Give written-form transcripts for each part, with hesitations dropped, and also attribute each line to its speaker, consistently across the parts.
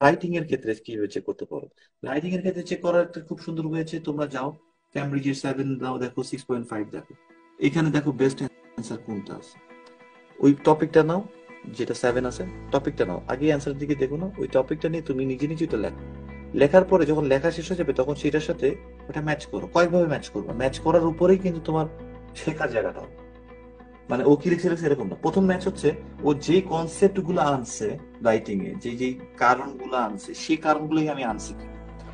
Speaker 1: Writing এর ক্ষেত্রে কিভাবে চেক করতে পারো? রাইটিং এর ক্ষেত্রে চেক করার একটা খুব সুন্দর হয়েছে, তোমরা যাও ক্যামব্রিজের 7 দাও, দেখো 6.5 দেখো, এখানে দেখো বেস্ট অ্যান্সার কোনটা আছে, ওই টপিকটা নাও, যেটা 7 আছে টপিকটা নাও, আগে অ্যান্সারের দিকে দেখো না, ওই টপিকটা নিয়ে তুমি নিজে নিজে তো লেখো। লেখার পরে যখন লেখা শেষ হয়ে যাবে তখন সেটার সাথে ওটা ম্যাচ করো। কয়েকভাবে ম্যাচ করবে, ম্যাচ করার উপরেই কিন্তু তোমার শেখার জায়গাটা হবে। মানে ও কি লিখছে লিখছে এরকম না। প্রথম ম্যাচ হচ্ছে ও যে কনসেপ্ট গুলো আনছে রাইটিং এ, যে যে কারণগুলো আনছে সেই কারণগুলোই আমি আনছি কি,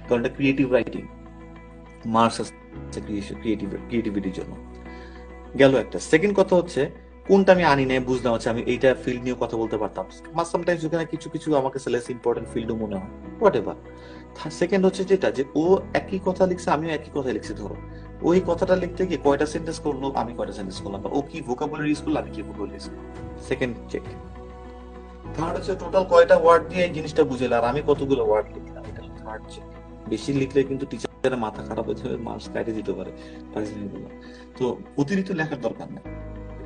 Speaker 1: কারণ এটা ক্রিয়েটিভ রাইটিং, মার্কস আছে ক্রিয়েটিভিটির জন্য। গেল একটা। সেকেন্ড কথা হচ্ছে কোনটা আমি আনি নাই বুঝলাম, হচ্ছে আমি এইটা ফিল্ড নিয়ে কথা বলতে পারতাম, সামটাইমস ওখানে কিছু কিছু আমাকে লেস ইম্পর্টেন্ট ফিল্ডও মনে হয়, হোয়াট এভার। সেকেন্ড হচ্ছে যেটা, যে ও একই কথা লিখছে আমিও একই কথা লিখছি ধরো, ওই কথাটা লিখতে গিয়ে কয়টা সেন্টেন্স করলো আমি কয়টা সেন্টেন্স করলাম, বা ও কি ভোকাবুলারি ইউজ করলো আমি কি ভোকাবুলারি ইউজ করলাম। Second check. থার্ড হচ্ছে টোটাল কয়টা ওয়ার্ড দিয়ে এই জিনিসটা বুঝাইলো আর আমি কতগুলো ওয়ার্ড লিখলাম, এটা থার্ড চেক। বেশি লিখলে কিন্তু টিচারের মাথা খারাপ হয়ে যাবে, মার্কস কাটিয়ে দিতে পারে ফাইজলামিগুলো। তো অতিরিক্ত লেখার দরকার নেই।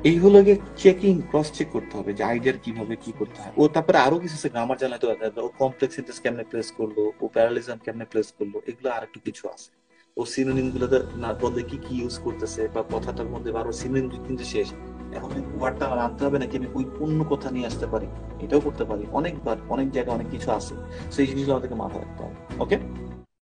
Speaker 1: এই হলো গিয়ে চেকিং, ক্রস চেক করতে হবে যে আইডিয়ার কিভাবে কি করতে হয়। ও তারপরে আরো কিছু আছে, গ্রামার জানাতে হবে, ও কমপ্লেক্স সেন্টেন্স কেমনে প্লেস করলো, ও প্যারালিজম কেমনে প্লেস করলো, এগুলো আর একটু কিছু আছে। ও সিনোনিম গুলোতে না বলতে কি কি ইউজ করতেছে, বা কথাটার মধ্যে বারো সিনোনিম কিন্তু শেষ, এখন ওয়ার্ডটা আমার আনতে হবে নাকি আমি ওই পূর্ণ কথা নিয়ে আসতে পারি, এটাও করতে পারি, অনেকবার অনেক জায়গায় অনেক কিছু আছে। সেই জিনিসগুলো আমাদেরকে মাথায় রাখতে হবে। ওকে।